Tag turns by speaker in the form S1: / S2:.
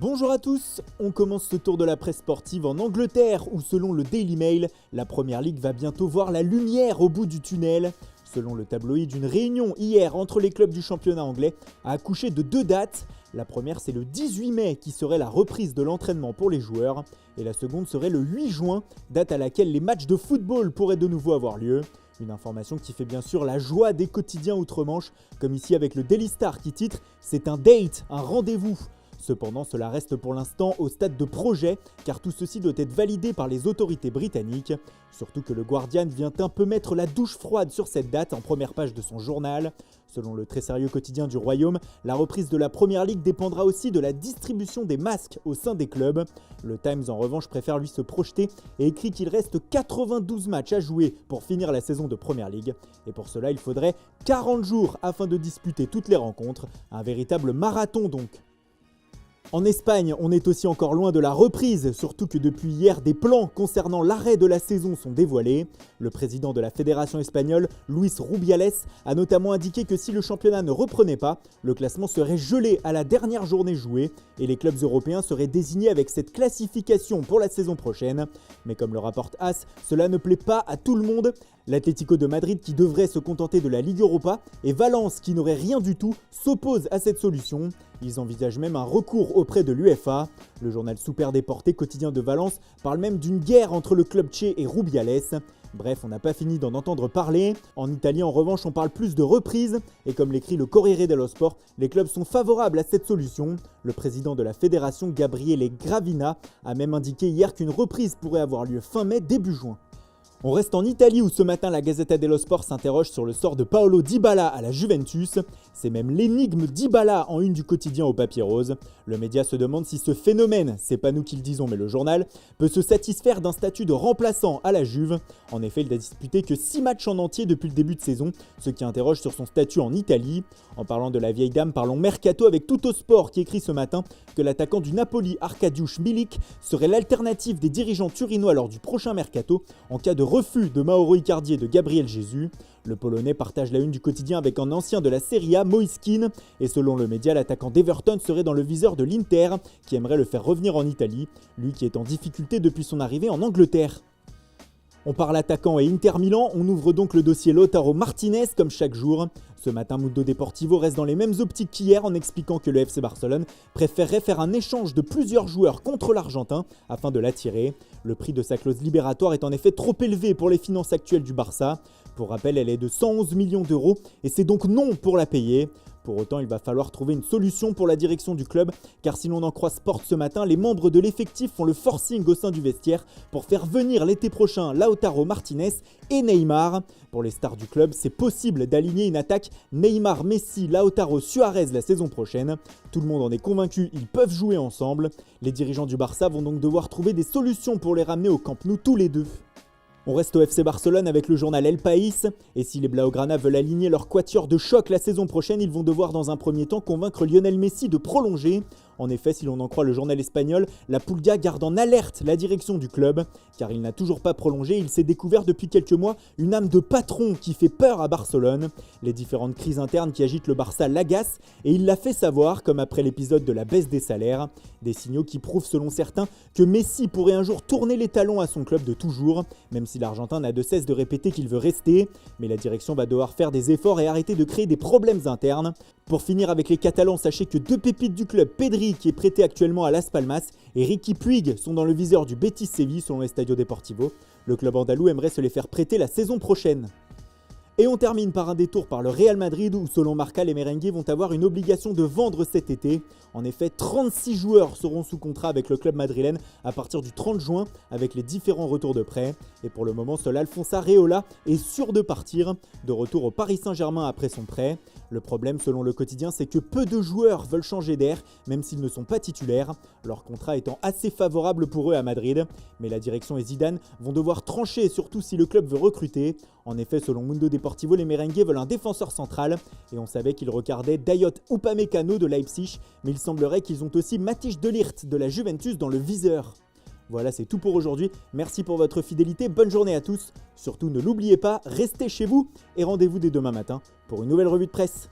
S1: Bonjour à tous, on commence ce tour de la presse sportive en Angleterre où selon le Daily Mail, la Premier League va bientôt voir la lumière au bout du tunnel. Selon le tabloïd, une réunion hier entre les clubs du championnat anglais a accouché de deux dates. La première c'est le 18 mai qui serait la reprise de l'entraînement pour les joueurs et la seconde serait le 8 juin, date à laquelle les matchs de football pourraient de nouveau avoir lieu. Une information qui fait bien sûr la joie des quotidiens outre-Manche, comme ici avec le Daily Star qui titre « C'est un date, un rendez-vous ». Cependant, cela reste pour l'instant au stade de projet, car tout ceci doit être validé par les autorités britanniques. Surtout que le Guardian vient un peu mettre la douche froide sur cette date en première page de son journal. Selon le très sérieux quotidien du Royaume, la reprise de la Premier League dépendra aussi de la distribution des masques au sein des clubs. Le Times en revanche préfère lui se projeter et écrit qu'il reste 92 matchs à jouer pour finir la saison de Premier League. Et pour cela, il faudrait 40 jours afin de disputer toutes les rencontres. Un véritable marathon donc. En Espagne, on est aussi encore loin de la reprise, surtout que depuis hier, des plans concernant l'arrêt de la saison sont dévoilés. Le président de la fédération espagnole, Luis Rubiales, a notamment indiqué que si le championnat ne reprenait pas, le classement serait gelé à la dernière journée jouée et les clubs européens seraient désignés avec cette classification pour la saison prochaine. Mais comme le rapporte AS, cela ne plaît pas à tout le monde. L'Atlético de Madrid qui devrait se contenter de la Ligue Europa et Valence qui n'aurait rien du tout s'opposent à cette solution. Ils envisagent même un recours auprès de l'UEFA. Le journal Super Déporté quotidien de Valence parle même d'une guerre entre le club tché et Rubiales. Bref, on n'a pas fini d'en entendre parler. En Italie, en revanche, on parle plus de reprise. Et comme l'écrit le Corriere dello Sport, les clubs sont favorables à cette solution. Le président de la fédération, Gabriele Gravina, a même indiqué hier qu'une reprise pourrait avoir lieu fin mai, début juin. On reste en Italie où ce matin la Gazzetta dello Sport s'interroge sur le sort de Paolo Dybala à la Juventus. C'est même l'énigme Dybala en une du quotidien au papier rose. Le média se demande si ce phénomène, c'est pas nous qui le disons mais le journal, peut se satisfaire d'un statut de remplaçant à la Juve. En effet, il n'a disputé que 6 matchs en entier depuis le début de saison, ce qui interroge sur son statut en Italie. En parlant de la vieille dame, parlons mercato avec Tuttosport qui écrit ce matin que l'attaquant du Napoli, Arkadiusz Milik, serait l'alternative des dirigeants turinois lors du prochain mercato en cas de refus de Mauro Icardi et de Gabriel Jesus. Le Polonais partage la une du quotidien avec un ancien de la Serie A, Moise Kean, et selon le média, l'attaquant d'Everton serait dans le viseur de l'Inter, qui aimerait le faire revenir en Italie, lui qui est en difficulté depuis son arrivée en Angleterre. On parle attaquant et Inter Milan, on ouvre donc le dossier Lautaro Martinez comme chaque jour. Ce matin, Mundo Deportivo reste dans les mêmes optiques qu'hier en expliquant que le FC Barcelone préférerait faire un échange de plusieurs joueurs contre l'Argentin afin de l'attirer. Le prix de sa clause libératoire est en effet trop élevé pour les finances actuelles du Barça. Pour rappel, elle est de 111 millions d'euros et c'est donc non pour la payer. Pour autant, il va falloir trouver une solution pour la direction du club, car si l'on en croit Sport ce matin, les membres de l'effectif font le forcing au sein du vestiaire pour faire venir l'été prochain Lautaro Martinez et Neymar. Pour les stars du club, c'est possible d'aligner une attaque Neymar, Messi, Lautaro, Suarez la saison prochaine. Tout le monde en est convaincu, ils peuvent jouer ensemble. Les dirigeants du Barça vont donc devoir trouver des solutions pour les ramener au Camp Nou tous les deux. On reste au FC Barcelone avec le journal El País, et si les Blaugrana veulent aligner leur quatuor de choc la saison prochaine, ils vont devoir dans un premier temps convaincre Lionel Messi de prolonger. En effet, si l'on en croit le journal espagnol, la Pulga garde en alerte la direction du club, car il n'a toujours pas prolongé, il s'est découvert depuis quelques mois une âme de patron qui fait peur à Barcelone. Les différentes crises internes qui agitent le Barça l'agacent, et il l'a fait savoir, comme après l'épisode de la baisse des salaires. Des signaux qui prouvent selon certains que Messi pourrait un jour tourner les talons à son club de toujours, même si l'Argentin n'a de cesse de répéter qu'il veut rester, mais la direction va devoir faire des efforts et arrêter de créer des problèmes internes. Pour finir avec les Catalans, sachez que deux pépites du club, Pedri qui est prêté actuellement à Las Palmas et Riqui Puig sont dans le viseur du Betis Séville selon l'Estadio Deportivo. Le club andalou aimerait se les faire prêter la saison prochaine. Et on termine par un détour par le Real Madrid où selon Marca, les merengues vont avoir une obligation de vendre cet été. En effet, 36 joueurs seront sous contrat avec le club madrilène à partir du 30 juin avec les différents retours de prêt. Et pour le moment, seul Alphonse Areola est sûr de partir, de retour au Paris Saint-Germain après son prêt. Le problème, selon le quotidien, c'est que peu de joueurs veulent changer d'air, même s'ils ne sont pas titulaires, leur contrat étant assez favorable pour eux à Madrid. Mais la direction et Zidane vont devoir trancher, surtout si le club veut recruter. En effet, selon Mundo Deportivo, les merengues veulent un défenseur central, et on savait qu'ils regardaient Dayot Upamecano de Leipzig, mais il semblerait qu'ils ont aussi Matthijs de Ligt de la Juventus dans le viseur. Voilà, c'est tout pour aujourd'hui. Merci pour votre fidélité, bonne journée à tous. Surtout, ne l'oubliez pas, restez chez vous et rendez-vous dès demain matin pour une nouvelle revue de presse.